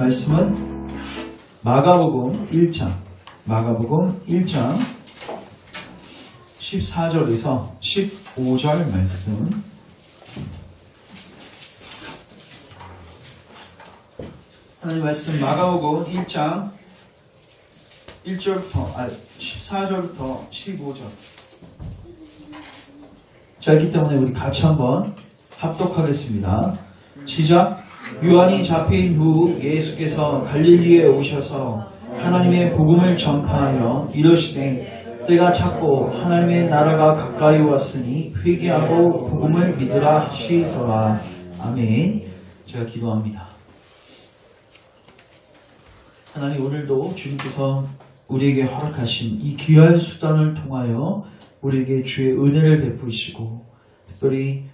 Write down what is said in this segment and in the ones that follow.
말씀은 마가복음 1장 14절에서 15절 말씀. 하나님 말씀 마가복음 1장 14절부터 15절. 짧기 때문에 우리 같이 한번 합독하겠습니다. 시작. 요한이 잡힌 후 예수께서 갈릴리에 오셔서 하나님의 복음을 전파하여 이르시되 때가 찼고 하나님의 나라가 가까이 왔으니 회개하고 복음을 믿으라 하시더라. 아멘. 제가 기도합니다. 하나님, 오늘도 주님께서 우리에게 허락하신 이 귀한 수단을 통하여 우리에게 주의 은혜를 베푸시고, 특별히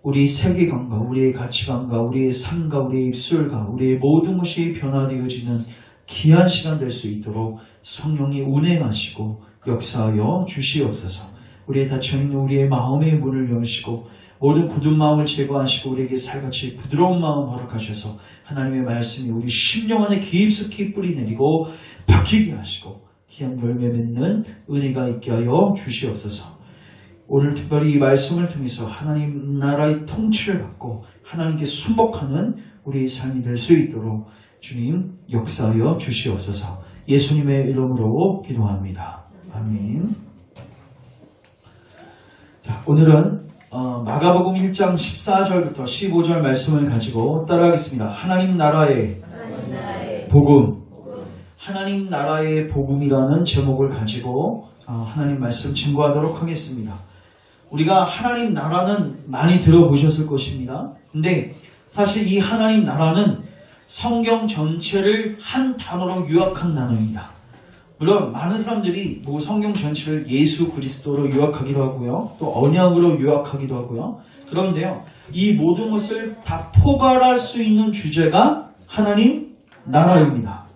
우리 세계관과 우리의 가치관과 우리의 삶과 우리의 입술과 우리의 모든 것이 변화되어지는 귀한 시간 될 수 있도록 성령이 운행하시고 역사하여 주시옵소서. 우리의 닫혀있는 우리의 마음의 문을 여시고 모든 굳은 마음을 제거하시고 우리에게 살같이 부드러운 마음 허락하셔서 하나님의 말씀이 우리 심령 안에 깊숙이 뿌리 내리고 박히게 하시고 귀한 열매 맺는 은혜가 있게 하여 주시옵소서. 오늘 특별히 이 말씀을 통해서 하나님 나라의 통치를 받고 하나님께 순복하는 우리의 삶이 될 수 있도록 주님 역사하여 주시옵소서. 예수님의 이름으로 기도합니다. 아멘. 자, 오늘은 마가복음 1장 14절부터 15절 말씀을 가지고 따라하겠습니다. 하나님 나라의 복음. 하나님 나라의 복음이라는 제목을 가지고 하나님 말씀 증거하도록 하겠습니다. 우리가 하나님 나라는 많이 들어보셨을 것입니다. 근데 사실 이 하나님 나라는 성경 전체를 한 단어로 요약한 단어입니다. 물론 많은 사람들이 성경 전체를 예수 그리스도로 요약하기도 하고요. 또 언약으로 요약하기도 하고요. 그런데요, 이 모든 것을 다 포괄할 수 있는 주제가 하나님 나라입니다.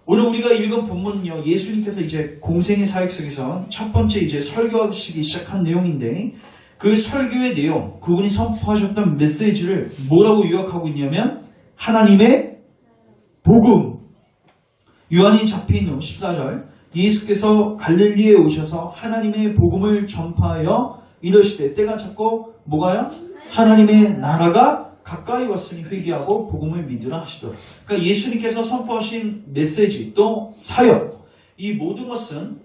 오늘 우리가 읽은 본문은요, 예수님께서 이제 공생의 사역 속에서 첫 번째 이제 설교하시기 시작한 내용인데, 그 설교의 내용, 그분이 선포하셨던 메시지를 뭐라고 요약하고 있냐면 하나님의 복음. 요한이 잡힌 후 14절, 예수께서 갈릴리에 오셔서 하나님의 복음을 전파하여 이르시되 때가 찼고 뭐가요? 하나님의 나라가 가까이 왔으니 회개하고 복음을 믿으라 하시더라. 그러니까 예수님께서 선포하신 메시지 또 사역, 이 모든 것은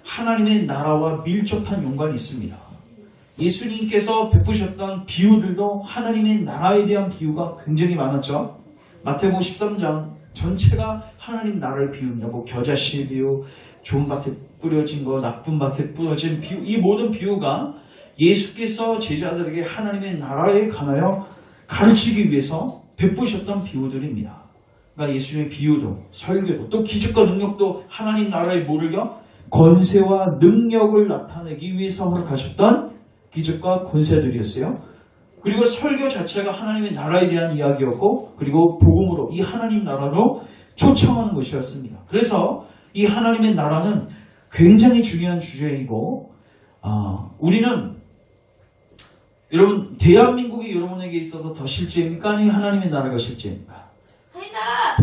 하나님의 나라와 밀접한 연관이 있습니다. 예수님께서 베푸셨던 비유들도 하나님의 나라에 대한 비유가 굉장히 많았죠. 마태복음 13장 전체가 하나님 나라의 비유입니다. 겨자씨 비유, 좋은 밭에 뿌려진 거, 나쁜 밭에 뿌려진 비유, 이 모든 비유가 예수께서 제자들에게 하나님의 나라에 관하여 가르치기 위해서 베푸셨던 비유들입니다. 그러니까 예수님의 비유도, 설교도, 또 기적과 능력도 하나님 나라의 뭐를요? 권세와 능력을 나타내기 위해서 허락하셨던 기적과 권세들이었어요. 그리고 설교 자체가 하나님의 나라에 대한 이야기였고, 그리고 복음으로 이 하나님 나라로 초청하는 것이었습니다. 그래서 이 하나님의 나라는 굉장히 중요한 주제이고, 우리는 여러분, 대한민국이 여러분에게 있어서 더 실제입니까? 아니면 하나님의 나라가 실제입니까?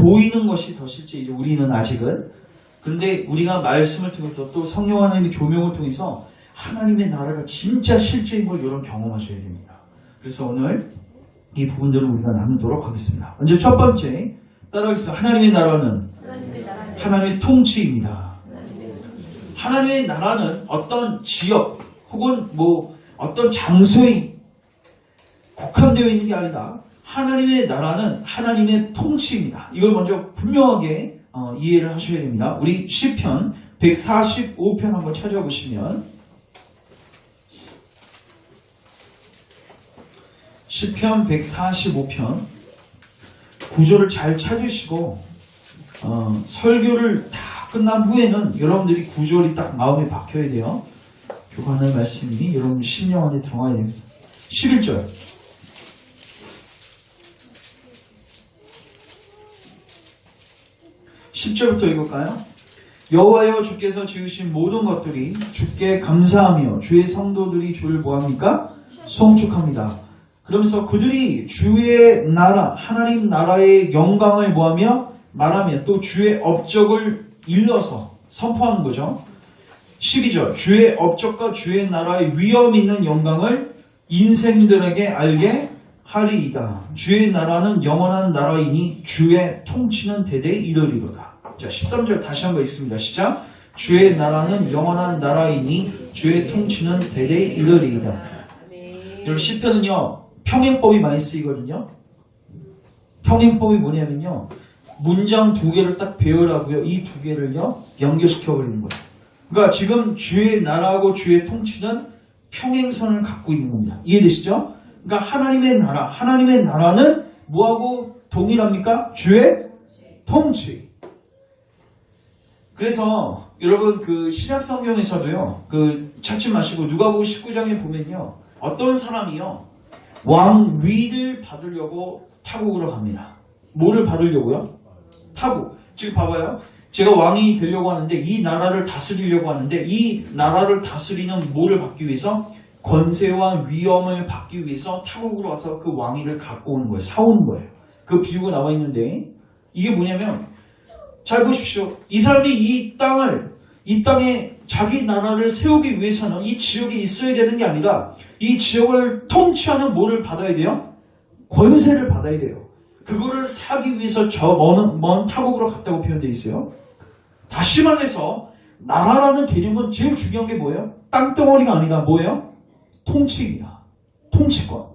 보이는 것이 더 실제이죠. 우리는 아직은. 그런데 우리가 말씀을 통해서 또 성령 하나님의 조명을 통해서 하나님의 나라가 진짜 실제인 걸 여러분 경험하셔야 됩니다. 그래서 오늘 이 부분들을 우리가 나누도록 하겠습니다. 먼저 첫 번째 따라하겠습니다. 하나님의 나라는 하나님의 통치입니다. 하나님의 나라는 어떤 지역 혹은 어떤 장소에 국한되어 있는 게 아니라 하나님의 나라는 하나님의 통치입니다. 이걸 먼저 분명하게 이해를 하셔야 됩니다. 우리 시편 145편 한번 찾아보시면, 시편 145편 구조를 잘 찾으시고 설교를 다 끝난 후에는 여러분들이 구절이 딱 마음에 박혀야 돼요. 교관의 말씀이 여러분 심령 안에 들어가야 됩니다. 11절, 10절부터 읽을까요? 여호와여, 주께서 지으신 모든 것들이 주께 감사하며 주의 성도들이 주를 뭐합니까? 송축합니다. 그러면서 그들이 주의 나라, 하나님 나라의 영광을 뭐하며 말하며 또 주의 업적을 일러서 선포하는 거죠. 12절 주의 업적과 주의 나라의 위엄 있는 영광을 인생들에게 알게 하리이다. 주의 나라는 영원한 나라이니 주의 통치는 대대에 이르리로다. 자, 13절 다시 한번 있습니다. 시작. 주의 나라는 영원한 나라이니 주의 통치는 대대에 이르리이다. 여러분 시편은요 평행법이 많이 쓰이거든요. 평행법이 뭐냐면요 문장 두 개를 딱 배우라고요. 이 두 개를요 연결시켜 버리는 거예요. 그러니까 지금 주의 나라하고 주의 통치는 평행선을 갖고 있는 겁니다. 이해되시죠? 그러니까 하나님의 나라, 하나님의 나라는 뭐하고 동일합니까? 주의 통치. 그래서 여러분 그 신약 성경에서도요 찾지 마시고 누가복음 19장에 보면요 어떤 사람이요 왕위를 받으려고 타국으로 갑니다. 뭐를 받으려고요? 타국. 지금 봐봐요. 제가 왕이 되려고 하는데 이 나라를 다스리려고 하는데 이 나라를 다스리는 뭐를 받기 위해서 권세와 위엄을 받기 위해서 타국으로 와서 그 왕위를 갖고 오는 거예요. 사오는 거예요. 그 비유가 나와 있는데 이게 뭐냐면 잘 보십시오. 이 사람이 이 땅에 자기 나라를 세우기 위해서는 이 지역에 있어야 되는 게 아니라 이 지역을 통치하는 뭐를 받아야 돼요? 권세를 받아야 돼요. 그거를 사기 위해서 저 먼 타국으로 갔다고 표현되어 있어요. 다시 말해서 나라라는 개념은 제일 중요한 게 뭐예요? 땅덩어리가 아니라 뭐예요? 통치입니다. 통치권.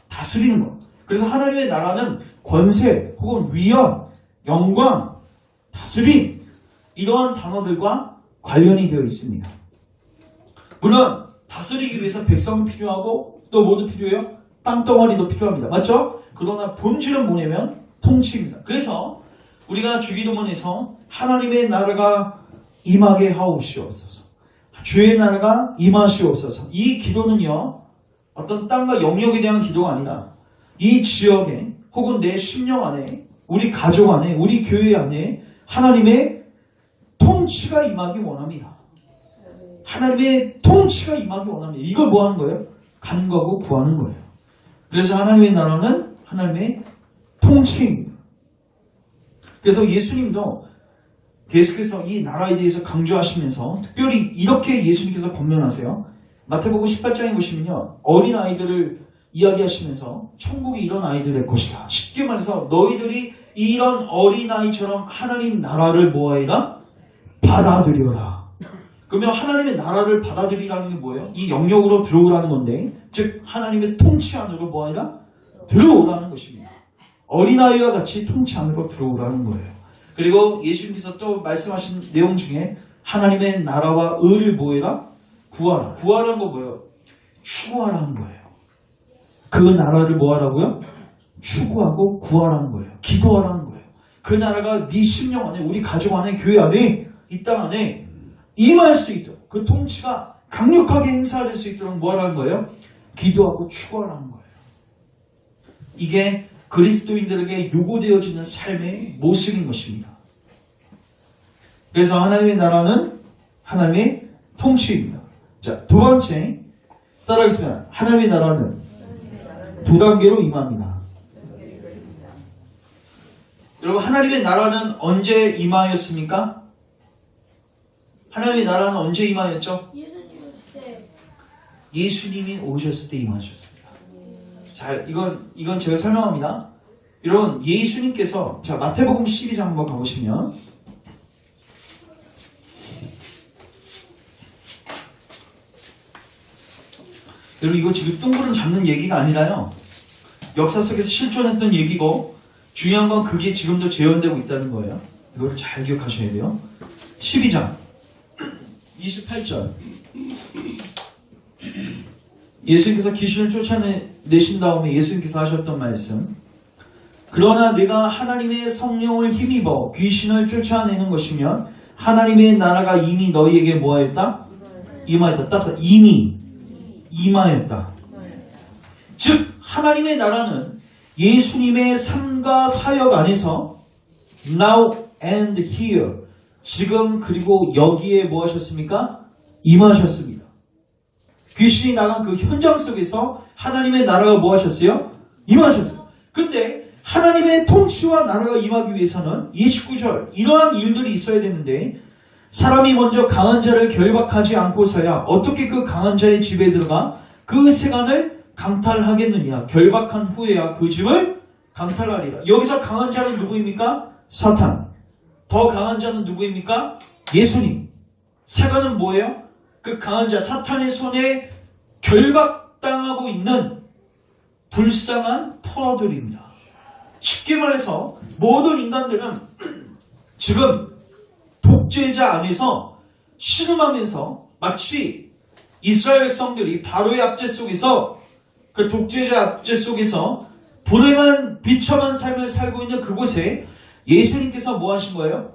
다스리는 것. 그래서 하나님의 나라는 권세 혹은 위엄, 영광, 다스림 이러한 단어들과 관련이 되어 있습니다. 물론 다스리기 위해서 백성이 필요하고 또 뭐도 필요해요? 땅덩어리도 필요합니다. 맞죠? 그러나 본질은 뭐냐면 통치입니다. 그래서 우리가 주기도문에서 하나님의 나라가 임하게 하옵시옵소서. 주의 나라가 임하시옵소서. 이 기도는요. 어떤 땅과 영역에 대한 기도가 아니라 이 지역에 혹은 내 심령 안에 우리 가족 안에 우리 교회 안에 하나님의 통치가 임하기 원합니다. 하나님의 통치가 임하기 원합니다. 이걸 뭐 하는 거예요? 간구하고 구하는 거예요. 그래서 하나님의 나라는 하나님의 통치입니다. 그래서 예수님도 계속해서 이 나라에 대해서 강조하시면서 특별히 이렇게 예수님께서 권면하세요. 마태복음 18장에 보시면요. 어린아이들을 이야기하시면서 천국이 이런 아이들 될 것이다. 쉽게 말해서 너희들이 이런 어린아이처럼 하나님 나라를 뭐하리라? 받아들여라. 그러면 하나님의 나라를 받아들이라는 게 뭐예요? 이 영역으로 들어오라는 건데 즉 하나님의 통치 안으로 뭐하리라? 들어오라는 것입니다. 어린아이와 같이 통치 안으로 들어오라는 거예요. 그리고 예수님께서 또 말씀하신 내용 중에 하나님의 나라와 의를 뭐해라? 구하라. 구하라는 거 뭐예요? 추구하라는 거예요. 그 나라를 뭐하라고요? 추구하고 구하라는 거예요. 기도하라는 거예요. 그 나라가 네 심령 안에 우리 가족 안에 교회 안에 이 땅 안에 임할 수 있도록 그 통치가 강력하게 행사될 수 있도록 뭐하라는 거예요? 기도하고 추구하라는 거예요. 이게 그리스도인들에게 요구되어지는 삶의 모습인 것입니다. 그래서 하나님의 나라는 하나님의 통치입니다. 자, 두 번째 따라하겠습니다. 하나님의 나라는 두 단계로 임합니다. 여러분 하나님의 나라는 언제 임하였습니까? 하나님의 나라는 언제 임하였죠? 예수님이 오셨을 때 임하셨습니다. 자, 이건 제가 설명합니다. 여러분, 예수님께서, 자, 마태복음 12장 한번 가보시면, 여러분, 이거 지금 뚱그름 잡는 얘기가 아니라요. 역사 속에서 실존했던 얘기고, 중요한 건 그게 지금도 재현되고 있다는 거예요. 이거를 잘 기억하셔야 돼요. 12장, 28절. 예수님께서 귀신을 쫓아내신 다음에 예수님께서 하셨던 말씀. 그러나 내가 하나님의 성령을 힘입어 귀신을 쫓아내는 것이면 하나님의 나라가 이미 너희에게 뭐하였다? 임하였다. 따라서 이미 임하였다. 즉 하나님의 나라는 예수님의 삶과 사역 안에서 now and here 지금 그리고 여기에 뭐 하셨습니까? 임하셨습니다. 귀신이 나간 그 현장 속에서 하나님의 나라가 뭐 하셨어요? 임하셨어요. 근데 하나님의 통치와 나라가 임하기 위해서는 29절 이러한 일들이 있어야 되는데 사람이 먼저 강한 자를 결박하지 않고서야 어떻게 그 강한 자의 집에 들어가 그 세간을 강탈하겠느냐. 결박한 후에야 그 집을 강탈하리라. 여기서 강한 자는 누구입니까? 사탄. 더 강한 자는 누구입니까? 예수님. 세간은 뭐예요? 그 강한 자 사탄의 손에 결박당하고 있는 불쌍한 포로들입니다. 쉽게 말해서 모든 인간들은 지금 독재자 안에서 신음하면서 마치 이스라엘 백성들이 바로의 압제 속에서 그 독재자 압제 속에서 불행한 비참한 삶을 살고 있는 그곳에 예수님께서 뭐 하신 거예요?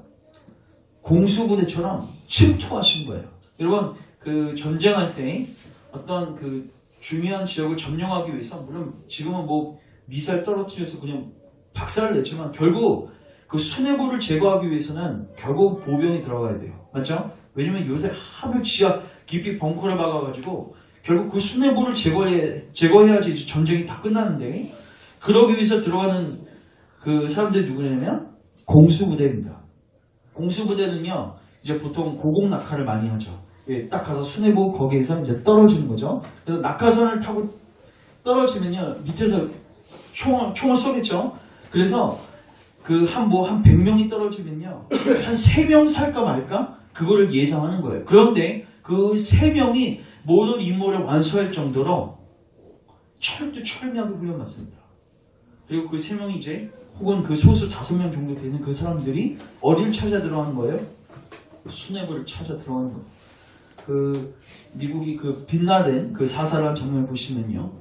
공수부대처럼 침투하신 거예요. 여러분 그 전쟁할 때 어떤 그 중요한 지역을 점령하기 위해서 물론 지금은 뭐 미사일 떨어뜨려서 그냥 박살을 냈지만 결국 그 수뇌부를 제거하기 위해서는 결국 보병이 들어가야 돼요. 맞죠? 왜냐면 요새 하도 지하 깊이 벙커를 박아가지고 결국 그 수뇌부를 제거해야지 전쟁이 다 끝나는데 그러기 위해서 들어가는 그 사람들이 누구냐면 공수부대입니다. 공수부대는요 이제 보통 고공 낙하를 많이 하죠. 예, 딱 가서 수뇌부 거기에서 이제 떨어지는 거죠. 그래서 낙하선을 타고 떨어지면요 밑에서 총을 쏘겠죠. 그래서 그 한 100명이 떨어지면요 한 3명 살까 말까 그거를 예상하는 거예요. 그런데 그 3명이 모든 임무를 완수할 정도로 철두철미하게 훈련받습니다. 그리고 그 3명이 이제 혹은 그 소수 5명 정도 되는 그 사람들이 어디를 찾아 들어가는 거예요? 수뇌부를 찾아 들어가는 거예요. 그 미국이 그 빛나된 그 사살한 장면을 보시면요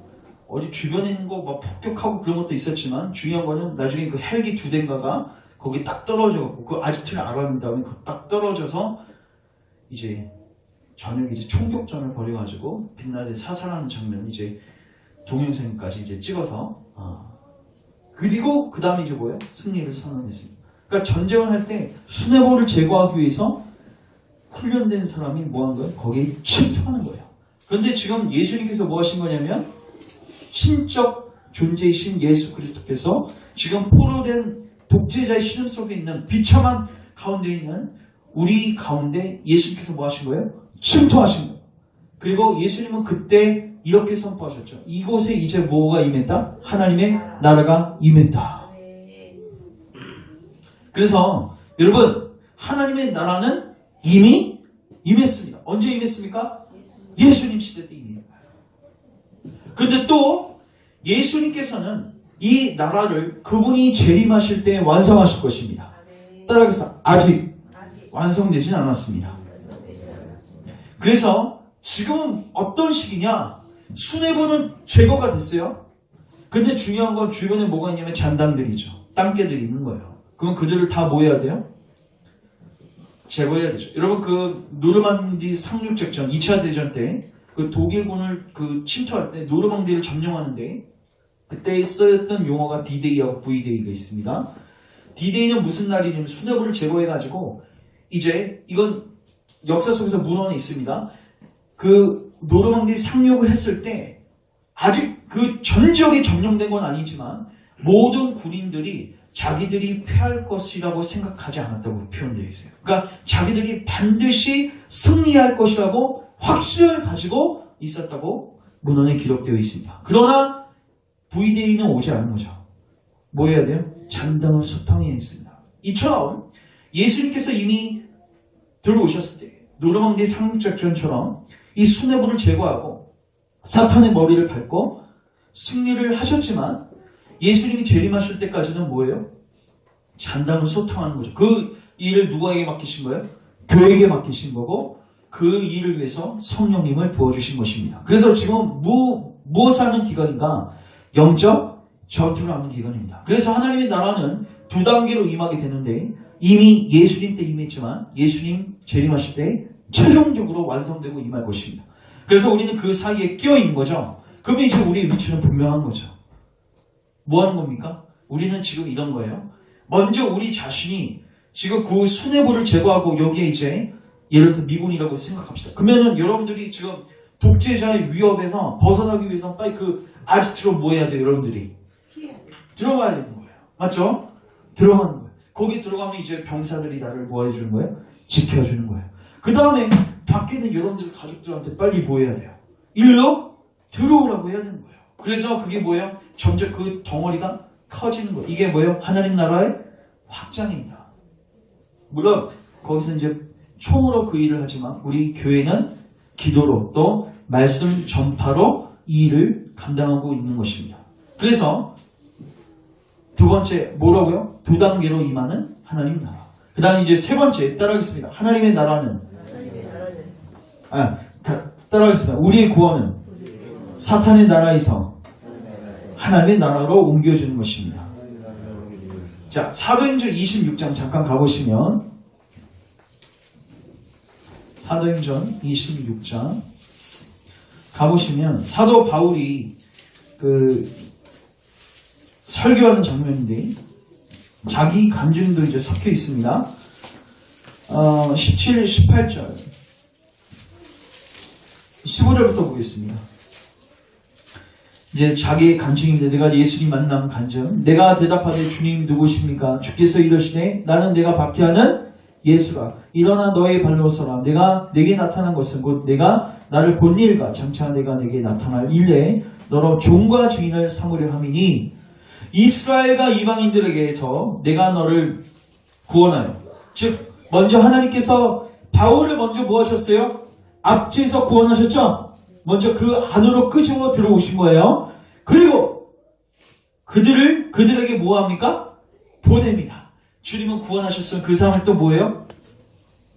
어디 주변에 있는 거 막 폭격하고 그런 것도 있었지만 중요한 거는 나중에 그 헬기 2대인가가 거기 딱 떨어져갖고 그 아지트를 알아낸 다음에 딱 떨어져서 이제 저녁에 이제 총격전을 벌여가지고 빛나된 사살하는 장면 이제 동영상까지 이제 찍어서 그리고 그 다음에 이제 뭐예요? 승리를 선언했습니다. 그러니까 전쟁을 할 때 수뇌부를 제거하기 위해서 훈련된 사람이 뭐 한 거예요? 거기에 침투하는 거예요. 그런데 지금 예수님께서 뭐 하신 거냐면 신적 존재이신 예수 그리스도께서 지금 포로된 독재자의 신음 속에 있는 비참한 가운데 있는 우리 가운데 예수님께서 뭐 하신 거예요? 침투하신 거예요. 그리고 예수님은 그때 이렇게 선포하셨죠. 이곳에 이제 뭐가 임했다? 하나님의 나라가 임했다. 그래서 여러분 하나님의 나라는 이미 임했습니다. 언제 임했습니까? 예수님 시대 때 임했어요. 근데 또 예수님께서는 이 나라를 그분이 재림하실 때 완성하실 것입니다. 따라서 아직 완성되진 않았습니다. 그래서 지금은 어떤 시기냐? 수뇌부는 제거가 됐어요. 근데 중요한 건 주변에 뭐가 있냐면 잔담들이죠. 땅개들이 있는 거예요. 그럼 그들을 다 뭐 해야 돼요? 제거해야 되죠. 여러분 그 노르망디 상륙작전 2차 대전 때 그 독일군을 그 침투할 때 노르망디를 점령하는데 그때 쓰였던 용어가 D-Day하고 V-Day가 있습니다. D-Day는 무슨 날이냐면 수뇌부를 제거해가지고 이제 이건 역사 속에서 문헌에 있습니다. 그 노르망디 상륙을 했을 때 아직 그 전 지역이 점령된 건 아니지만 모든 군인들이 자기들이 패할 것이라고 생각하지 않았다고 표현되어 있어요. 그러니까 자기들이 반드시 승리할 것이라고 확신을 가지고 있었다고 문헌에 기록되어 있습니다. 그러나 V-Day는 오지 않은 거죠. 뭐 해야 돼요? 잔당을 소탕해야 했습니다. 이처럼 예수님께서 이미 들어오셨을 때 노르망디 상륙작전처럼 이 수뇌부를 제거하고 사탄의 머리를 밟고 승리를 하셨지만 예수님이 재림하실 때까지는 뭐예요? 잔당을 소탕하는 거죠. 그 일을 누구에게 맡기신 거예요? 교회에게 맡기신 거고 그 일을 위해서 성령님을 부어주신 것입니다. 그래서 지금 무엇을 하는 기간인가? 영적 전투를 하는 기간입니다. 그래서 하나님의 나라는 두 단계로 임하게 되는데 이미 예수님 때 임했지만 예수님 재림하실 때 최종적으로 완성되고 임할 것입니다. 그래서 우리는 그 사이에 끼어있는 거죠. 그러면 이제 우리의 위치는 분명한 거죠. 뭐 하는 겁니까? 우리는 지금 이런 거예요. 먼저 우리 자신이 지금 그 수뇌부를 제거하고 여기에 이제 예를 들어서 미군이라고 생각합시다. 그러면은 여러분들이 지금 독재자의 위협에서 벗어나기 위해서 빨리 그 아지트로 뭐 해야 돼요, 여러분들이? 들어가야 되는 거예요. 맞죠? 들어가는 거예요. 거기 들어가면 이제 병사들이 나를 뭐 해주는 거예요? 지켜주는 거예요. 그 다음에 밖에는 여러분들 가족들한테 빨리 뭐 해야 돼요? 일로 들어오라고 해야 되는 거예요. 그래서 그게 뭐예요? 점점 그 덩어리가 커지는 거예요. 이게 뭐예요? 하나님 나라의 확장입니다. 물론 거기서 이제 총으로 그 일을 하지만 우리 교회는 기도로 또 말씀 전파로 이 일을 감당하고 있는 것입니다. 그래서 두 번째 뭐라고요? 두 단계로 임하는 하나님 나라. 그 다음에 이제 세 번째 따라하겠습니다. 하나님의 나라는 따라하겠습니다. 우리의 구원은 사탄의 나라에서 하나님의 나라로 옮겨지는 것입니다. 자, 사도행전 26장 잠깐 가보시면 사도행전 26장 가보시면 사도 바울이 그 설교하는 장면인데 자기 간증도 이제 섞여 있습니다. 17, 18절 15절부터 보겠습니다. 이제 자기의 간증인데 내가 예수님 만남 간증. 내가 대답하되 주님 누구십니까? 주께서 이러시되 나는 내가 박해하는 예수라. 일어나 너의 발로 서라. 내가 내게 나타난 것은 곧 내가 나를 본 일과 장차 내가 내게 나타날 일에 너로 종과 주인을 삼으려 함이니 이스라엘과 이방인들에게서 내가 너를 구원하여. 즉 먼저 하나님께서 바울을 먼저 뭐 하셨어요? 앞지에서 구원하셨죠? 먼저 그 안으로 끄집어 들어오신 거예요. 그리고 그들에게 뭐 합니까? 보냅니다. 주님은 구원하셨으면 그 사람을 또 뭐예요?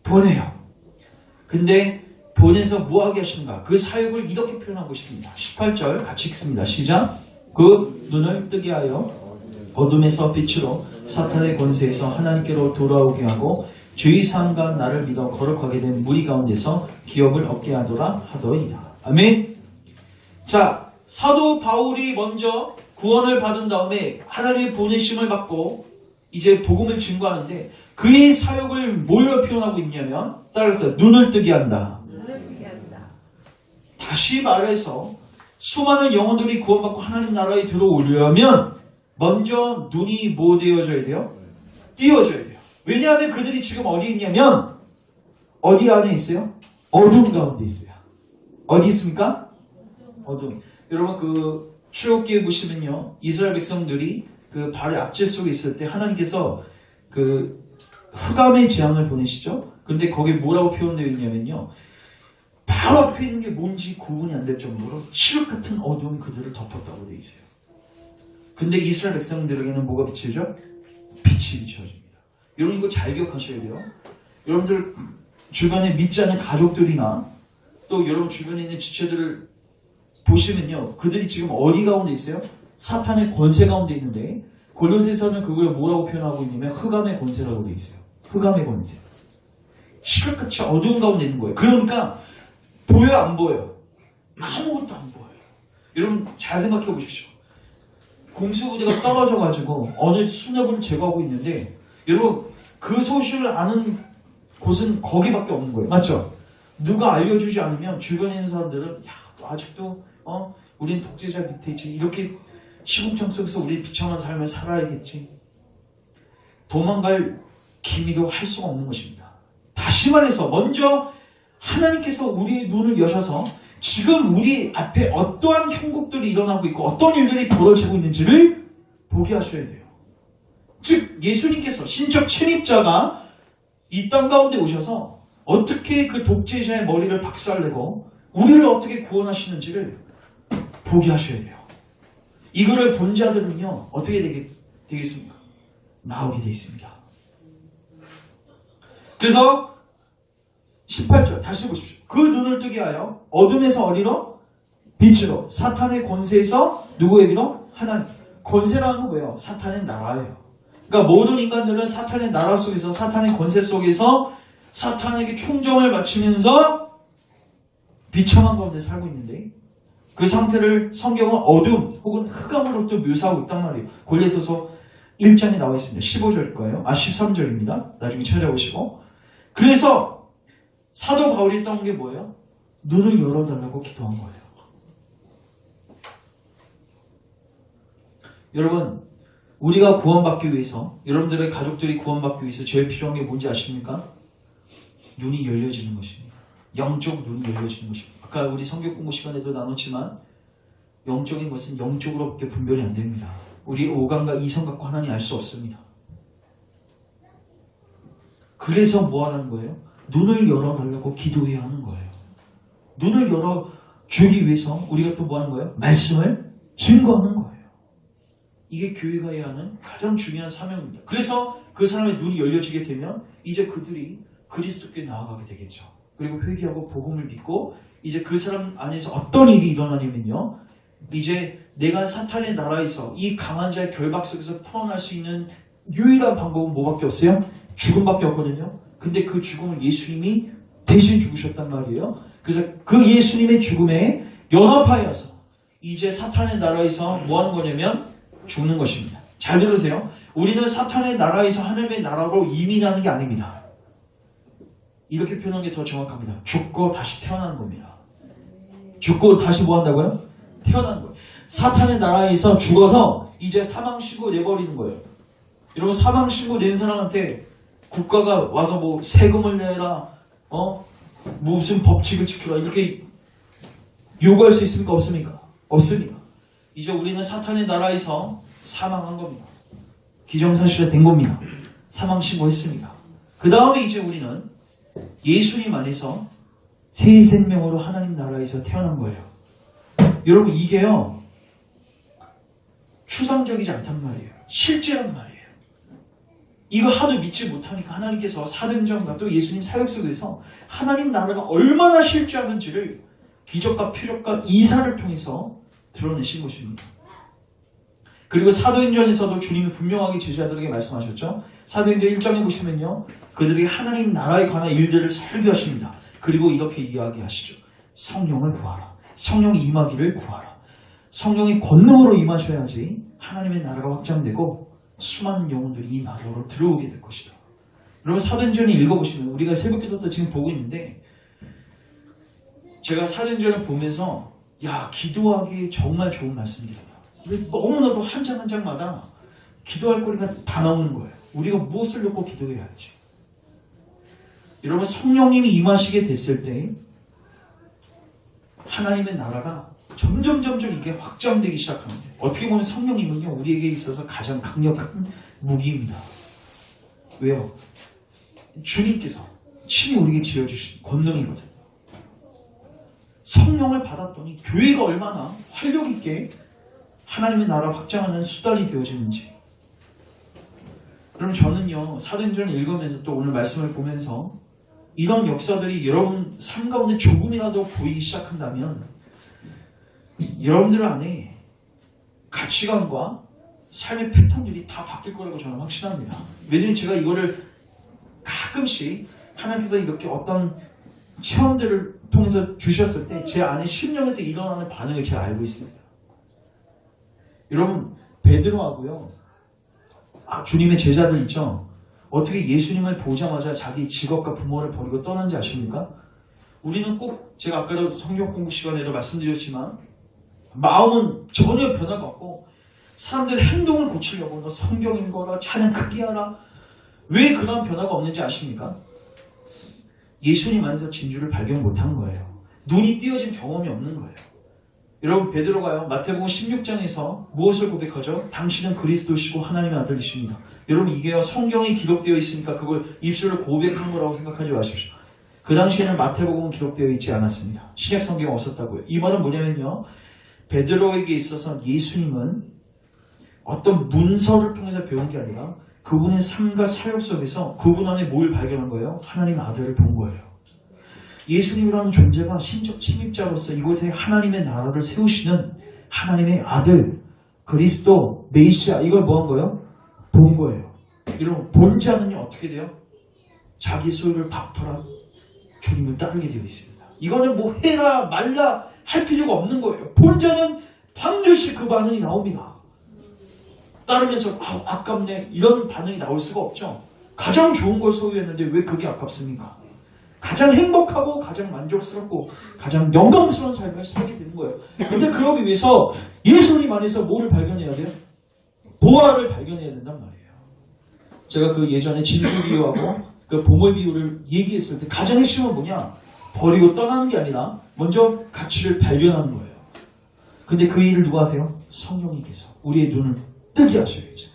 보내요. 근데 보내서 뭐 하게 하시는가? 그 사역을 이렇게 표현하고 있습니다. 18절 같이 읽습니다. 시작. 그 눈을 뜨게 하여 어둠에서 빛으로 사탄의 권세에서 하나님께로 돌아오게 하고 주의 삶과 나를 믿어 거룩하게 된 무리 가운데서 기업을 얻게 하더라 하더이다. 아멘. 자, 사도 바울이 먼저 구원을 받은 다음에 하나님의 보내심을 받고 이제 복음을 증거하는데 그의 사역을 뭘로 표현하고 있냐면 따라서 눈을 뜨게 한다. 다시 말해서 수많은 영혼들이 구원받고 하나님 나라에 들어오려면 먼저 눈이 뭐 되어져야 돼요? 띄어져야 돼요. 왜냐하면 그들이 지금 어디 있냐면 어디 안에 있어요? 어둠 가운데 있어요. 어디 있습니까? 어둠. 여러분 그 출애굽기에 보시면요, 이스라엘 백성들이 그 발의 앞질 속에 있을 때 하나님께서 그 흑암의 재앙을 보내시죠. 근데 거기에 뭐라고 표현되어 있냐면요, 바로 앞에 있는 게 뭔지 구분이 안 될 정도로 칠흑 같은 어두움이 그들을 덮었다고 되어 있어요. 근데 이스라엘 백성들에게는 뭐가 비치죠? 빛이 비춰집니다. 여러분 이거 잘 기억하셔야 돼요. 여러분들 주변에 믿지 않는 가족들이나 또 여러분 주변에 있는 지체들을 보시면요, 그들이 지금 어디 가운데 있어요? 사탄의 권세 가운데 있는데 골로새서는 그걸 뭐라고 표현하고 있냐면 흑암의 권세라고 되어 있어요. 흑암의 권세. 칠흑같이 어두운 가운데 있는 거예요. 그러니까 보여요, 안 보여요? 아무것도 안 보여요. 여러분 잘 생각해 보십시오. 공수부대가 떨어져가지고 어느 수뇌부를 제거하고 있는데 여러분 그 소식을 아는 곳은 거기밖에 없는 거예요. 맞죠? 누가 알려주지 않으면 주변에 있는 사람들은 야, 아직도 우린 독재자 밑에 있지. 이렇게 시궁창 속에서 우리 비참한 삶을 살아야겠지. 도망갈 기미도 할 수가 없는 것입니다. 다시 말해서 먼저 하나님께서 우리의 눈을 여셔서 지금 우리 앞에 어떠한 형국들이 일어나고 있고 어떤 일들이 벌어지고 있는지를 보게 하셔야 돼요. 즉 예수님께서 신적 침입자가 이 땅 가운데 오셔서 어떻게 그 독재자의 머리를 박살내고 우리를 어떻게 구원하시는지를 보게 하셔야 돼요. 이거를 본 자들은요 어떻게 되겠습니까? 나오게 되어 있습니다. 그래서 18절 다시 보십시오. 그 눈을 뜨게 하여 어둠에서 어디로? 빛으로. 사탄의 권세에서 누구에게로? 하나님. 권세라는 건 뭐예요? 사탄의 나라예요. 그러니까 모든 인간들은 사탄의 나라 속에서 사탄의 권세 속에서 사탄에게 충정을 바치면서 비참한 가운데 살고 있는데 그 상태를 성경은 어둠 혹은 흑암으로 또 묘사하고 있단 말이에요. 골로새서 1장에 나와 있습니다. 15절일 거예요. 13절입니다. 나중에 찾아보시고. 그래서 사도 바울이 했던 게 뭐예요? 눈을 열어달라고 기도한 거예요. 여러분, 우리가 구원받기 위해서, 여러분들의 가족들이 구원받기 위해서 제일 필요한 게 뭔지 아십니까? 눈이 열려지는 것입니다. 영적 눈이 열려지는 것입니다. 아까 우리 성경 공부 시간에도 나눴지만 영적인 것은 영적으로밖에 분별이 안 됩니다. 우리 오감과 이성 갖고 하나님 알 수 없습니다. 그래서 뭐 하는 거예요? 눈을 열어달라고 기도해야 하는 거예요. 눈을 열어주기 위해서 우리가 또 뭐 하는 거예요? 말씀을 증거하는 거예요. 이게 교회가 해야 하는 가장 중요한 사명입니다. 그래서 그 사람의 눈이 열려지게 되면 이제 그들이 그리스도께 나아가게 되겠죠. 그리고 회개하고 복음을 믿고 이제 그 사람 안에서 어떤 일이 일어나냐면요. 이제 내가 사탄의 나라에서 이 강한 자의 결박 속에서 풀어날 수 있는 유일한 방법은 뭐밖에 없어요? 죽음밖에 없거든요. 근데 그 죽음을 예수님이 대신 죽으셨단 말이에요. 그래서 그 예수님의 죽음에 연합하여서 이제 사탄의 나라에서 뭐 하는 거냐면 죽는 것입니다. 잘 들으세요. 우리는 사탄의 나라에서 하나님의 나라로 이민하는 게 아닙니다. 이렇게 표현하는 게 더 정확합니다. 죽고 다시 태어나는 겁니다. 죽고 다시 뭐 한다고요? 태어나는 거예요. 사탄의 나라에서 죽어서 이제 사망신고 내버리는 거예요. 여러분, 사망신고 낸 사람한테 국가가 와서 뭐 세금을 내라, 무슨 법칙을 지켜라 이렇게 요구할 수 있습니까? 없습니까? 없습니다. 이제 우리는 사탄의 나라에서 사망한 겁니다. 기정사실화 된 겁니다. 사망신고했습니다. 그 다음에 이제 우리는 예수님 안에서 새 생명으로 하나님 나라에서 태어난 거예요. 여러분, 이게요 추상적이지 않단 말이에요. 실제란 말이에요. 이거 하도 믿지 못하니까 하나님께서 사도행전과 또 예수님 사역 속에서 하나님 나라가 얼마나 실제하는지를 기적과 표적과 이사를 통해서 드러내신 것입니다. 그리고 사도행전에서도 주님이 분명하게 제자들에게 말씀하셨죠. 사도행전 1장에 보시면요, 그들이 하나님 나라에 관한 일들을 설교하십니다. 그리고 이렇게 이야기하시죠. 성령을 구하라. 성령이 임하기를 구하라. 성령이 권능으로 임하셔야지 하나님의 나라가 확장되고 수많은 영혼들이 이 나라로 들어오게 될 것이다. 여러분, 사도행전을 읽어보시면 우리가 새벽기도 때 지금 보고 있는데, 제가 사도행전을 보면서 기도하기 정말 좋은 말씀들이다. 너무나도 한 장 한 장마다 기도할 거리가 다 나오는 거예요. 우리가 무엇을 놓고 기도해야 할지. 여러분, 성령님이 임하시게 됐을 때 하나님의 나라가 점점 이게 확장되기 시작합니다. 어떻게 보면 성령님은요, 우리에게 있어서 가장 강력한 무기입니다. 왜요? 주님께서 친히 우리에게 지어주신 권능이거든요. 성령을 받았더니 교회가 얼마나 활력 있게 하나님의 나라 확장하는 수단이 되어지는지. 그럼 저는요, 사도행전을 읽으면서 또 오늘 말씀을 보면서 이런 역사들이 여러분 삶 가운데 조금이라도 보이기 시작한다면 여러분들 안에 가치관과 삶의 패턴들이 다 바뀔 거라고 저는 확신합니다. 왜냐하면 제가 이거를 가끔씩 하나님께서 이렇게 어떤 체험들을 통해서 주셨을 때 제 안에 심령에서 일어나는 반응을 제가 알고 있습니다. 여러분, 베드로하고요, 주님의 제자들 있죠? 어떻게 예수님을 보자마자 자기 직업과 부모를 버리고 떠난지 아십니까? 우리는 꼭, 제가 아까도 성경 공부 시간에도 말씀드렸지만 마음은 전혀 변화가 없고 사람들의 행동을 고치려고 너 성경 읽어라, 찬양 크게 하라. 왜 그런 변화가 없는지 아십니까? 예수님 안에서 진주를 발견 못한 거예요. 눈이 띄어진 경험이 없는 거예요. 여러분, 베드로가요, 마태복음 16장에서 무엇을 고백하죠? 당신은 그리스도시고 하나님의 아들이십니다. 여러분, 이게요, 성경에 기록되어 있으니까 그걸 입술로 고백한 거라고 생각하지 마십시오. 그 당시에는 마태복음은 기록되어 있지 않았습니다. 신약 성경은 없었다고요. 이 말은 뭐냐면요, 베드로에게 있어서 예수님은 어떤 문서를 통해서 배운 게 아니라 그분의 삶과 사역 속에서 그분 안에 뭘 발견한 거예요? 하나님의 아들을 본 거예요. 예수님이라는 존재가 신적 침입자로서 이곳에 하나님의 나라를 세우시는 하나님의 아들, 그리스도, 메시아, 이걸 뭐 한 거예요? 본 거예요. 여러분, 본 자는요, 어떻게 돼요? 자기 소유를 닥터라 주님을 따르게 되어 있습니다. 이거는 뭐 해라 말라 할 필요가 없는 거예요. 본 자는 반드시 그 반응이 나옵니다. 따르면서 아깝네 이런 반응이 나올 수가 없죠. 가장 좋은 걸 소유했는데 왜 그게 아깝습니까? 가장 행복하고 가장 만족스럽고 가장 영광스러운 삶을 살게 되는 거예요. 근데 그러기 위해서 예수님 안에서 뭐를 발견해야 돼요? 보화를 발견해야 된단 말이에요. 제가 그 예전에 진주 비유하고 그 보물 비유를 얘기했을 때 가장 핵심은 뭐냐? 버리고 떠나는 게 아니라 먼저 가치를 발견하는 거예요. 근데 그 일을 누가 하세요? 성령님께서 우리의 눈을 뜨게 하셔야죠.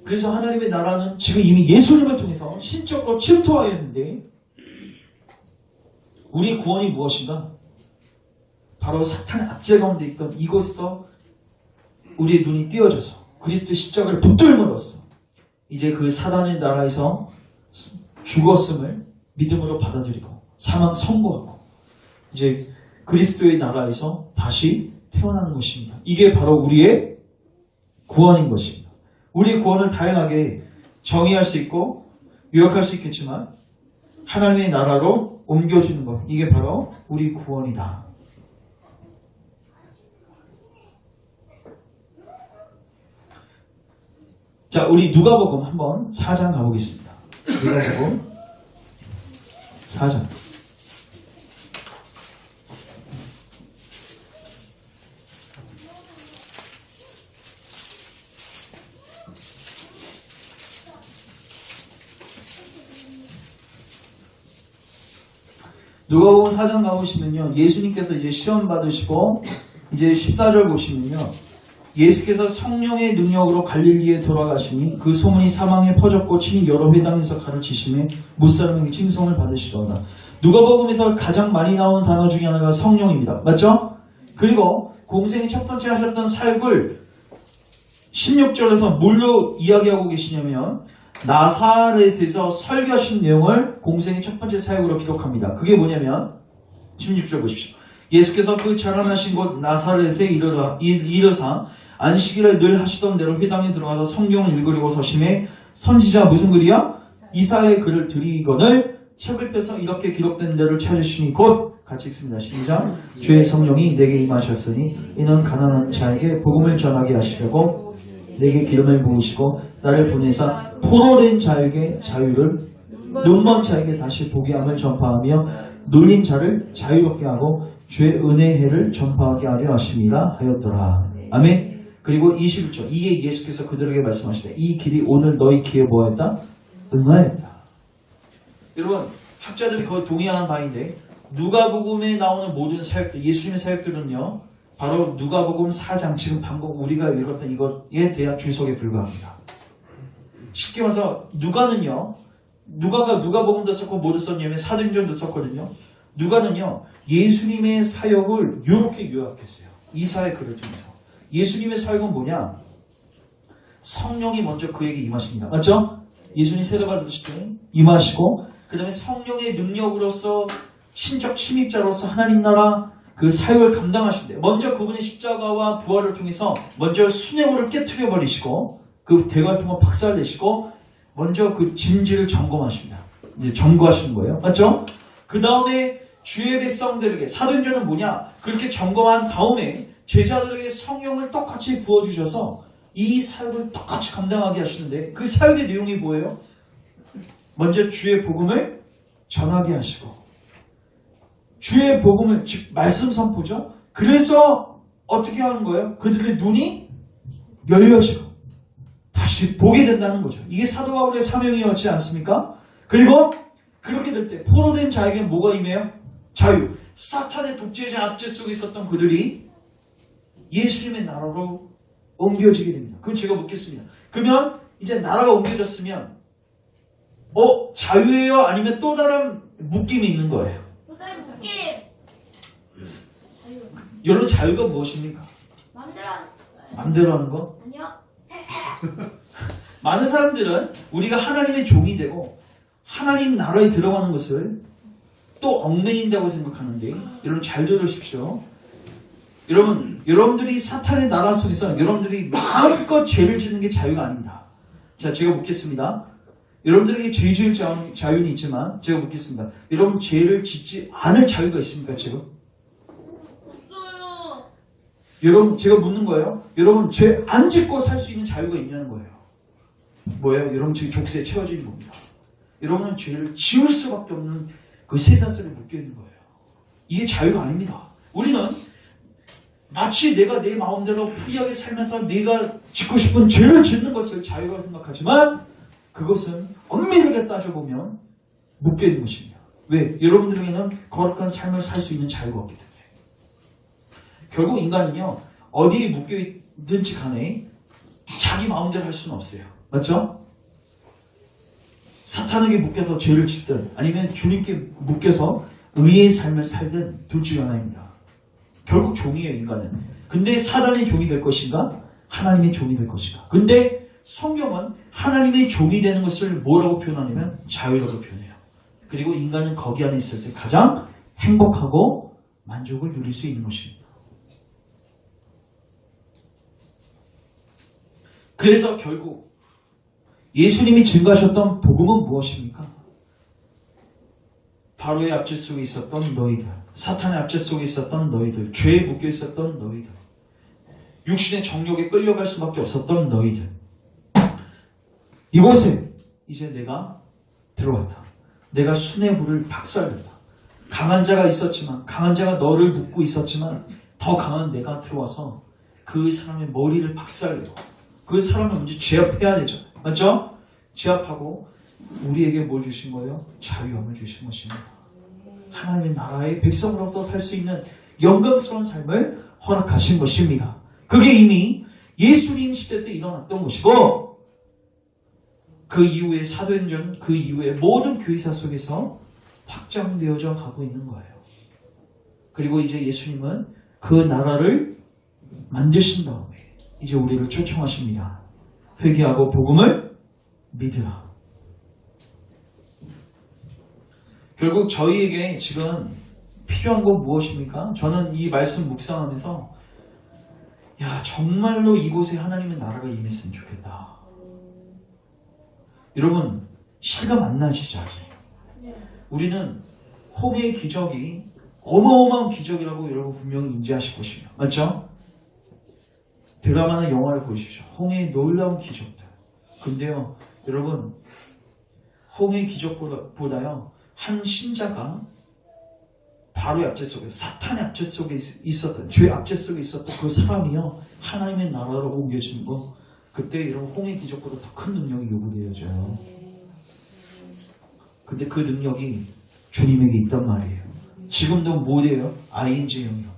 그래서 하나님의 나라는 지금 이미 예수님을 통해서 신적으로 침투하였는데 우리의 구원이 무엇인가? 바로 사탄의 압제 가운데 있던 이곳에서 우리의 눈이 띄어져서 그리스도의 십자가를 붙들므로써 이제 그 사단의 나라에서 죽었음을 믿음으로 받아들이고 사망 선고하고 이제 그리스도의 나라에서 다시 태어나는 것입니다. 이게 바로 우리의 구원인 것입니다. 우리의 구원을 다양하게 정의할 수 있고 요약할 수 있겠지만 하나님의 나라로 옮겨주는 것, 이게 바로 우리 구원이다. 자, 우리 누가복음 한번 4장 가보겠습니다. 누가복음 4장. 누가복음 4장 가보시면요, 예수님께서 이제 시험 받으시고 이제 14절 보시면요, 예수께서 성령의 능력으로 갈릴리에 돌아가시니 그 소문이 사방에 퍼졌고 친히 여러 회당에서 가르치심에 무사람에게 칭송을 받으시더라. 누가복음에서 가장 많이 나오는 단어 중에 하나가 성령입니다. 맞죠? 그리고 공생의 첫 번째 하셨던 사역을 16절에서 뭘로 이야기하고 계시냐면 나사렛에서 설교하신 내용을 공생의 첫 번째 사역으로 기록합니다. 그게 뭐냐면 16절 보십시오. 예수께서 그 자라나신 곳 나사렛에 이르사 안식일에 늘 하시던 대로 회당에 들어가서 성경을 읽으려고 서심해 선지자 무슨 글이야? 이사야의 글을 드리거늘 책을 펴서 이렇게 기록된 대로 찾으시니 곧 같이 읽습니다. 시작. 주의 성령이 내게 임하셨으니 이는 가난한 자에게 복음을 전하게 하시려고 내게 기름을 부으시고 나를 보내사 포로된 자에게 자유를 눈먼 자에게 다시 보게 함을 전파하며 놀린 자를 자유롭게 하고 주의 은혜의 해를 전파하게 하려 하심이라 하였더라. 아멘. 그리고 21절 이에 예수께서 그들에게 말씀하시되 이 길이 오늘 너희 귀에 뭐하였다? 응하였다. 여러분 학자들이 거의 동의하는 바인데 누가복음에 나오는 모든 사역들, 예수님의 사역들은요 바로 누가복음 4장 지금 방금 우리가 읽었던 이것에 대한 주석에 불과합니다. 쉽게 말해서 누가는요, 누가가 누가복음도 썼고 뭐도 썼냐면 사도행전도 썼거든요. 누가는요 예수님의 사역을 이렇게 요약했어요. 이사의 글을 통해서. 예수님의 사역은 뭐냐? 성령이 먼저 그에게 임하십니다. 맞죠? 예수님이 세례받으실 때 임하시고 그 다음에 성령의 능력으로서 신적 침입자로서 하나님 나라 그 사역을 감당하신대. 먼저 그분의 십자가와 부활을 통해서 먼저 수뇌부를 깨트려 버리시고 그 대관통을 박살내시고 먼저 그 진지를 점검하십니다. 이제 점거하시는 거예요. 맞죠? 그 다음에 주의 백성들에게 사도행전은 뭐냐? 그렇게 점검한 다음에 제자들에게 성령을 똑같이 부어주셔서 이 사역을 똑같이 감당하게 하시는데 그 사역의 내용이 뭐예요? 먼저 주의 복음을 전하게 하시고 주의 복음을 즉 말씀 선포죠. 그래서 어떻게 하는 거예요? 그들의 눈이 열려지고 다시 보게 된다는 거죠. 이게 사도 바울의 사명이었지 않습니까? 그리고 그렇게 될 때 포로된 자에게 뭐가 임해요? 자유. 사탄의 독재자 압제 속에 있었던 그들이 예수님의 나라로 옮겨지게 됩니다. 그럼 제가 묻겠습니다. 그러면 이제 나라가 옮겨졌으면 자유예요? 아니면 또 다른 묶임이 있는 거예요? 또 다른 묶임. 여러분 자유가 무엇입니까? 맘대로 하는 거? 아니요. 많은 사람들은 우리가 하나님의 종이 되고 하나님 나라에 들어가는 것을 또 얽매인다고 생각하는데 여러분 잘 들으십시오. 여러분들이 사탄의 나라 속에서 여러분들이 마음껏 죄를 짓는 게 자유가 아닙니다. 자, 제가 묻겠습니다. 여러분들에게 죄 지을 자유는 있지만 제가 묻겠습니다. 여러분 죄를 짓지 않을 자유가 있습니까 지금? 없어요. 여러분 제가 묻는 거예요. 여러분 죄 안 짓고 살 수 있는 자유가 있냐는 거예요. 뭐예요? 여러분 지금 족쇄에 채워져 있는 겁니다. 여러분은 죄를 지을 수밖에 없는 그 쇠사슬에 묶여 있는 거예요. 이게 자유가 아닙니다. 우리는 마치 내가 내 마음대로 프리하게 살면서 내가 짓고 싶은 죄를 짓는 것을 자유라고 생각하지만 그것은 엄밀하게 따져보면 묶여 있는 것입니다. 왜? 여러분들에게는 거룩한 삶을 살 수 있는 자유가 없기 때문에. 결국 인간은요, 어디에 묶여 있든지 간에 자기 마음대로 할 수는 없어요. 맞죠? 사탄에게 묶여서 죄를 짓든 아니면 주님께 묶여서 의의 삶을 살든 둘 중 하나입니다. 결국 종이에요, 인간은. 근데 사단의 종이 될 것인가? 하나님의 종이 될 것인가? 근데 성경은 하나님의 종이 되는 것을 뭐라고 표현하냐면 자유라고 표현해요. 그리고 인간은 거기 안에 있을 때 가장 행복하고 만족을 누릴 수 있는 것입니다. 그래서 결국 예수님이 증거하셨던 복음은 무엇입니까? 바로의 압제 속에 있었던 너희들, 사탄의 압제 속에 있었던 너희들, 죄에 묶여 있었던 너희들, 육신의 정욕에 끌려갈 수밖에 없었던 너희들, 이곳에 이제 내가 들어왔다. 내가 수뇌부를 박살냈다. 강한 자가 있었지만, 강한 자가 너를 묶고 있었지만 더 강한 내가 들어와서 그 사람의 머리를 박살내고 그 사람을 먼저 제압해야 되잖아요. 맞죠? 제압하고 우리에게 뭘 주신 거예요? 자유함을 주신 것입니다. 하나님의 나라의 백성으로서 살 수 있는 영광스러운 삶을 허락하신 것입니다. 그게 이미 예수님 시대 때 일어났던 것이고 그 이후에 사도행전, 그 이후에 모든 교회사 속에서 확장되어져 가고 있는 거예요. 그리고 이제 예수님은 그 나라를 만드신 다음에 이제 우리를 초청하십니다. 회개하고 복음을 믿으라. 결국 저희에게 지금 필요한 건 무엇입니까? 저는 이 말씀 묵상하면서 정말로 이곳에 하나님의 나라가 임했으면 좋겠다. 여러분 실감 안 나시죠? 아직? 우리는 홍해의 기적이 어마어마한 기적이라고 여러분 분명히 인지하실 것입니다. 맞죠? 드라마나 영화를 보십시오. 홍해의 놀라운 기적들. 근데요, 여러분, 홍해의 기적보다요, 한 신자가 바로의 압제 속에, 사탄의 압제 속에 있었던, 죄의 압제 속에 있었던 그 사람이요, 하나님의 나라로 옮겨지는 거, 그때 여러분 홍해의 기적보다 더 큰 능력이 요구되어져요. 근데 그 능력이 주님에게 있단 말이에요. 지금도 뭐예요? ING형이란 말이에요.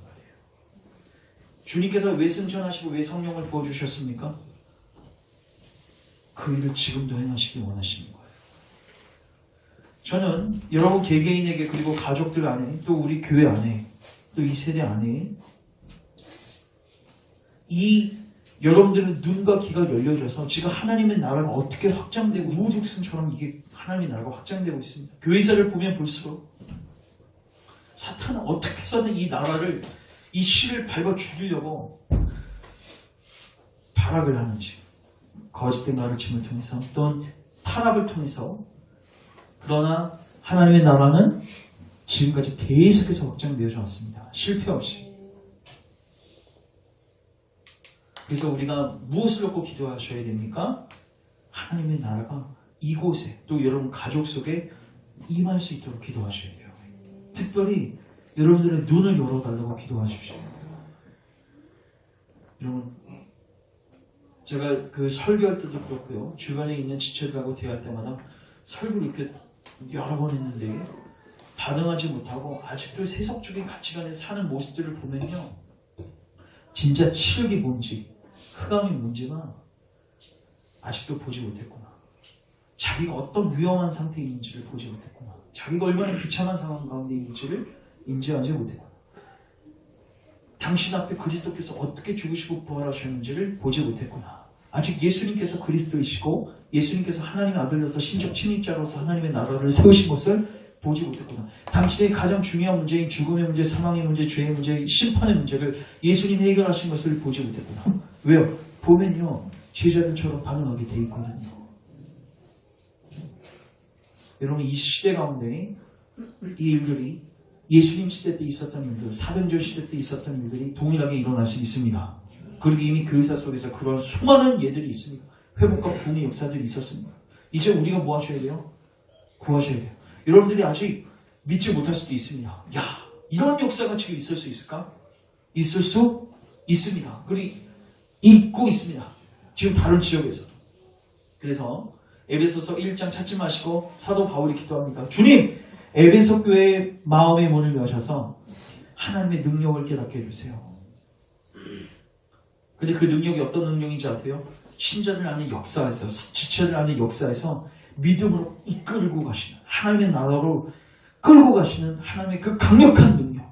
주님께서 왜 승천하시고 왜 성령을 부어주셨습니까? 그 일을 지금도 행하시길 원하시는 거예요. 저는 여러분 개개인에게 그리고 가족들 안에 또 우리 교회 안에 또 이 세대 안에 이 여러분들의 눈과 귀가 열려져서 지금 하나님의 나라가 어떻게 확장되고 우후죽순처럼 이게 하나님의 나라가 확장되고 있습니다. 교회사를 보면 볼수록 사탄은 어떻게 해서든 이 나라를 이 씨를 밟아 죽이려고 발악을 하는지 거짓된 가르침을 통해서 또는 탄압을 통해서 그러나 하나님의 나라는 지금까지 계속해서 확장되어져 왔습니다. 실패 없이. 그래서 우리가 무엇을 놓고 기도하셔야 됩니까? 하나님의 나라가 이곳에 또 여러분 가족 속에 임할 수 있도록 기도하셔야 돼요. 특별히 여러분들의 눈을 열어달라고 기도하십시오. 여러분 제가 그 설교할 때도 그렇고요. 주변에 있는 지체들하고 대화할 때마다 설교를 이렇게 여러 번 했는데 반응하지 못하고 아직도 세속적인 가치관에 사는 모습들을 보면요. 진짜 치욕이 뭔지 흑암이 뭔지가 아직도 보지 못했구나. 자기가 어떤 위험한 상태에 있는지를 보지 못했구나. 자기가 얼마나 비참한 상황 가운데 있는지를 인지하지 못했구나. 당신 앞에 그리스도께서 어떻게 죽으시고 부활하셨는지를 보지 못했구나. 아직 예수님께서 그리스도이시고 예수님께서 하나님의 아들로서 신적 침입자로서 하나님의 나라를 세우신 것을 보지 못했구나. 당신의 가장 중요한 문제인 죽음의 문제, 사망의 문제, 죄의 문제, 심판의 문제를 예수님이 해결하신 것을 보지 못했구나. 왜요? 보면요. 제자들처럼 반응하게 돼 있거든요. 여러분 이 시대 가운데 이 일들이 예수님 시대 때 있었던 일들, 사도행전 시대 때 있었던 일들이 동일하게 일어날 수 있습니다. 그리고 이미 교회사 속에서 그런 수많은 예들이 있습니다. 회복과 부흥의 역사들이 있었습니다. 이제 우리가 뭐 하셔야 돼요? 구하셔야 돼요. 여러분들이 아직 믿지 못할 수도 있습니다. 야, 이런 역사가 지금 있을 수 있을까? 있을 수 있습니다. 그리고 있고 있습니다. 지금 다른 지역에서. 그래서 에베소서 1장 찾지 마시고 사도 바울이 기도합니다. 주님, 에베소 교회의 마음의 문을 여셔서 하나님의 능력을 깨닫게 해주세요. 근데 그 능력이 어떤 능력인지 아세요? 신자들 안에 역사에서, 지체들 안에 역사에서 믿음으로 이끌고 가시는, 하나님의 나라로 끌고 가시는 하나님의 그 강력한 능력,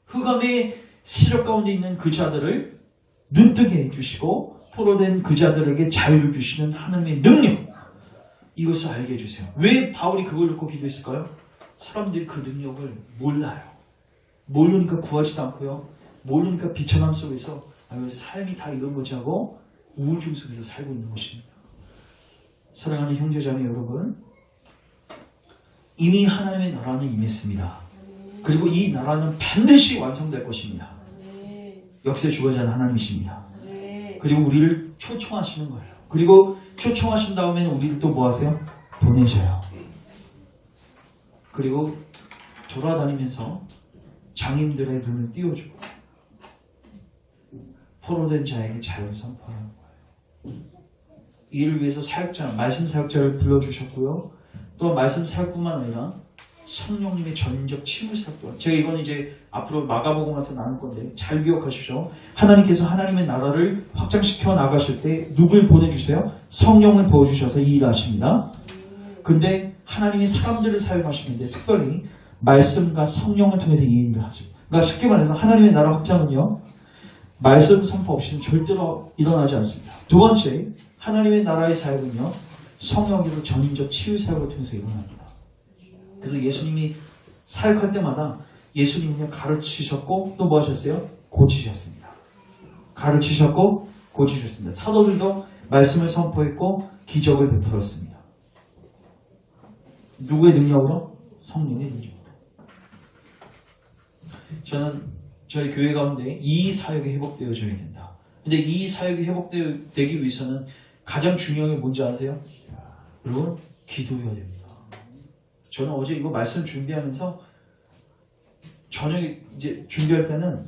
흑암의 시력 가운데 있는 그 자들을 눈뜨게 해주시고 포로된 그 자들에게 자유를 주시는 하나님의 능력, 이것을 알게 해주세요. 왜 바울이 그걸 놓고 기도했을까요? 사람들이 그 능력을 몰라요. 모르니까 구하지도 않고요. 모르니까 비천함 속에서 삶이 다 이런 거지 하고 우울증 속에서 살고 있는 것입니다. 사랑하는 형제자매 여러분, 이미 하나님의 나라는 임했습니다. 그리고 이 나라는 반드시 완성될 것입니다. 역사의 주관자는 하나님이십니다. 그리고 우리를 초청하시는 거예요. 그리고 초청하신 다음에는 우리를 또 뭐 하세요? 보내셔요. 그리고 돌아다니면서 장님들의 눈을 띄워주고 포로된 자에게 자유를 선포하는 거예요. 이를 위해서 사역자, 말씀 사역자를 불러주셨고요. 또 말씀 사역뿐만 아니라 성령님의 전적 치유 사역도. 제가 이건 이제 앞으로 마가복음에서 나눌 건데 잘 기억하십시오. 하나님께서 하나님의 나라를 확장시켜 나가실 때 누굴 보내주세요? 성령을 부어주셔서 이 일을 하십니다. 근데 하나님이 사람들을 사용하시는데 특별히 말씀과 성령을 통해서 이 일을 하죠. 그러니까 쉽게 말해서 하나님의 나라 확장은요, 말씀 선포 없이는 절대로 일어나지 않습니다. 두 번째, 하나님의 나라의 사역은요, 성령에서 전인적 치유 사역을 통해서 일어납니다. 그래서 예수님이 사역할 때마다 예수님은요, 가르치셨고 또 뭐 하셨어요? 고치셨습니다. 가르치셨고 고치셨습니다. 사도들도 말씀을 선포했고 기적을 베풀었습니다. 누구의 능력으로? 성령의 능력으로. 저는 저희 교회 가운데 이 사역이 회복되어져야 된다. 근데 이 사역이 회복되기 위해서는 가장 중요한 게 뭔지 아세요? 여러분, 기도해야 됩니다. 저는 어제 이거 말씀 준비하면서 저녁에 이제 준비할 때는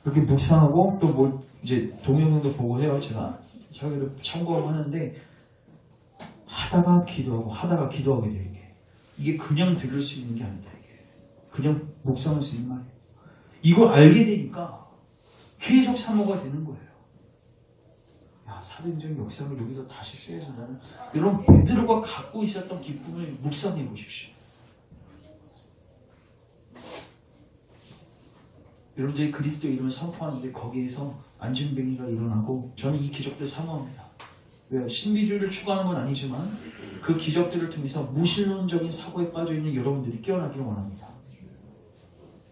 그렇게 묵상하고 또 뭐 이제 동영상도 보고 해요. 제가 사역을 참고하고 하는데 하다가 기도하고 하다가 기도하게 돼요. 이게 그냥 들을 수 있는 게 아니다. 이게 그냥 묵상할 수 있는 말이에요. 이걸 알게 되니까 계속 사모가 되는 거예요. 야, 사도행전 역사를 여기서 다시 써야 된다는, 여러분 베드로가 갖고 있었던 기쁨을 묵상해 보십시오. 여러분들이 그리스도 이름을 선포하는데 거기에서 안진뱅이가 일어나고, 저는 이 기적들 사모합니다. 왜요? 신비주의를 추구하는 건 아니지만 그 기적들을 통해서 무신론적인 사고에 빠져있는 여러분들이 깨어나기를 원합니다.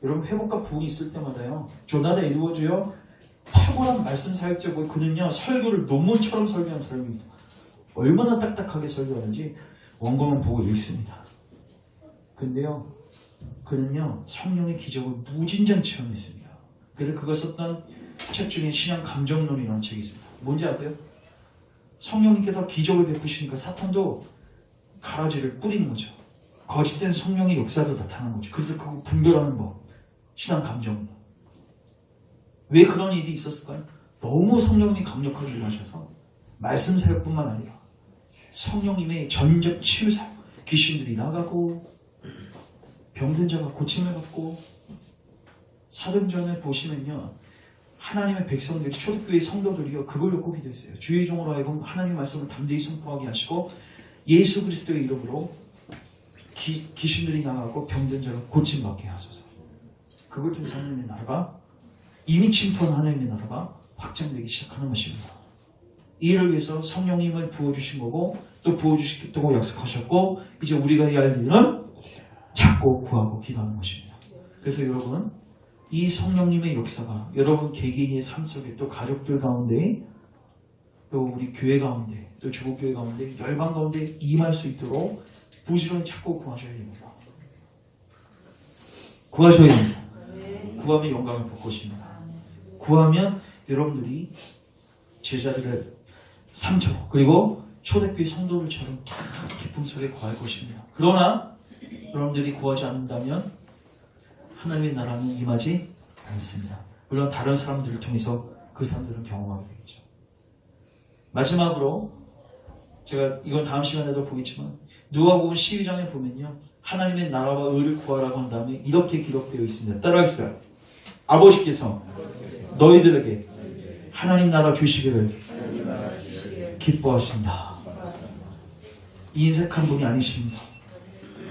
여러분, 회복과 부흥이 있을 때마다요, 조나단 에드워즈요, 탁월한 말씀 사역자고, 그는요 설교를 논문처럼 설교한 사람입니다. 얼마나 딱딱하게 설교하는지 원고만 보고 읽습니다. 근데요, 그는요 성령의 기적을 무진장 체험했습니다. 그래서 그걸 썼던 책 중에 신앙 감정론이라는 책이 있습니다. 뭔지 아세요? 성령님께서 기적을 베푸시니까 사탄도 가라지를 뿌리는 거죠. 거짓된 성령의 역사도 나타나는 거죠. 그래서 그거 분별하는 법, 신앙 감정. 왜 그런 일이 있었을까요? 너무 성령님이 강력하게 임하셔서 말씀 사역뿐만 아니라 성령님의 전적 치유 사역, 귀신들이 나가고 병든 자가 고침을 받고. 사도행전을 보시면요, 하나님의 백성들, 초대교회 성도들이요, 그걸 놓고 기도했어요. 주의 종으로 하여금 하나님의 말씀을 담대히 선포하게 하시고 예수 그리스도의 이름으로 귀신들이 나가고 병든 자가 고침받게 하소서. 그걸 통해서 하나님의 나라가, 이미 침투한 하나님의 나라가 확장되기 시작하는 것입니다. 이를 위해서 성령님을 부어주신 거고, 또 부어주시겠다고 약속하셨고, 이제 우리가 해야 할 일은 찾고 구하고 기도하는 것입니다. 그래서 여러분, 이 성령님의 역사가 여러분 개개인의 삶 속에, 또 가족들 가운데, 또 우리 교회 가운데, 또 주복교회 가운데, 열방 가운데 임할 수 있도록 부지런히 찾고 구하셔야 됩니다. 구하셔야 됩니다. 구하면 영광을 볼 것입니다. 구하면 여러분들이 제자들의 삶처럼, 그리고 초대교회 성도들처럼 기쁨 속에 거할 것입니다. 그러나 여러분들이 구하지 않는다면 하나님의 나라는 임하지 않습니다. 물론 다른 사람들을 통해서 그 사람들은 경험하게 되겠죠. 마지막으로 제가 이건 다음 시간에도 보겠지만 누가복음 12장에 보면요, 하나님의 나라와 의를 구하라고 한 다음에 이렇게 기록되어 있습니다. 따라하겠습니다. 아버지께서 너희들에게 하나님 나라 주시기를 기뻐하신다. 인색한 분이 아니십니다.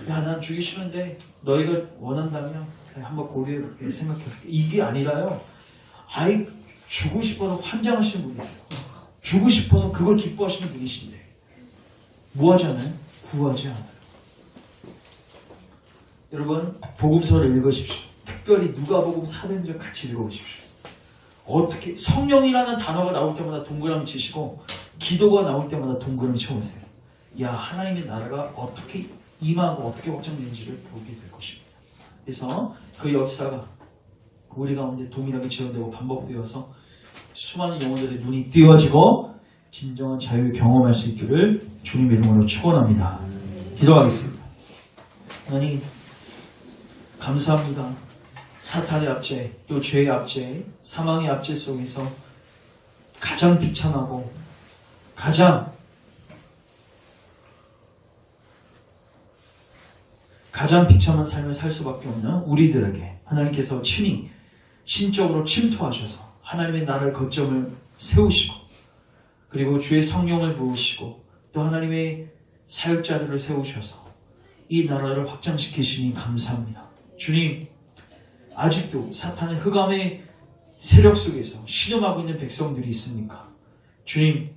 야, 난 주기 싫은데 너희가 원한다면 한번 고려해볼게, 생각해볼게. 이게 아니라요, 아이 주고 싶어서 환장하시는 분이에요. 주고 싶어서 그걸 기뻐하시는 분이신데 뭐 하지 않아요? 구하지 않아요. 여러분, 복음서를 읽으십시오. 특별히 누가복음 400절 같이 읽어보십시오. 어떻게 성령이라는 단어가 나올 때마다 동그라미 치시고 기도가 나올 때마다 동그라미 쳐보세요. 야, 하나님의 나라가 어떻게 임하고 어떻게 확장되는지를 보게 될 것입니다. 그래서 그 역사가 우리 가운데 동일하게 지연되고 반복되어서 수많은 영혼들의 눈이 띄워지고 진정한 자유를 경험할 수 있기를 주님의 이름으로 축원합니다. 기도하겠습니다. 하나님, 감사합니다. 사탄의 압제, 또 죄의 압제, 사망의 압제 속에서 가장 비참하고 가장 비참한 삶을 살 수밖에 없는 우리들에게 하나님께서 친히 신적으로 침투하셔서 하나님의 나라를 거점을 세우시고, 그리고 주의 성령을 부으시고, 또 하나님의 사역자들을 세우셔서 이 나라를 확장시키시니 감사합니다. 주님, 아직도 사탄의 흑암의 세력 속에서 신음하고 있는 백성들이 있습니까? 주님,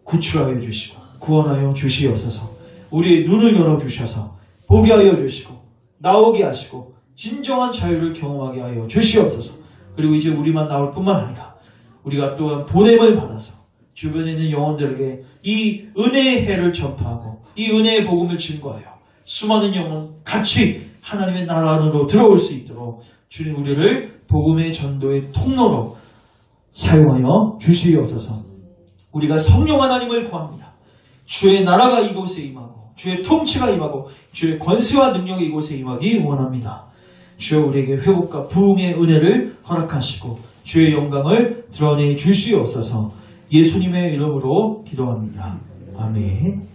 구출하여 주시고 구원하여 주시옵소서. 우리의 눈을 열어주셔서 보게 하여 주시고 나오게 하시고 진정한 자유를 경험하게 하여 주시옵소서. 그리고 이제 우리만 나올 뿐만 아니라 우리가 또한 보냄을 받아서 주변에 있는 영혼들에게 이 은혜의 해를 전파하고 이 은혜의 복음을 증거하여 수많은 영혼 같이 하나님의 나라 안으로 들어올 수 있도록 주님, 우리를 복음의 전도의 통로로 사용하여 주시옵소서. 우리가 성령 하나님을 구합니다. 주의 나라가 이곳에 임하고 주의 통치가 임하고 주의 권세와 능력이 이곳에 임하기 원합니다. 주여, 우리에게 회복과 부흥의 은혜를 허락하시고 주의 영광을 드러내 주시옵소서. 예수님의 이름으로 기도합니다. 아멘.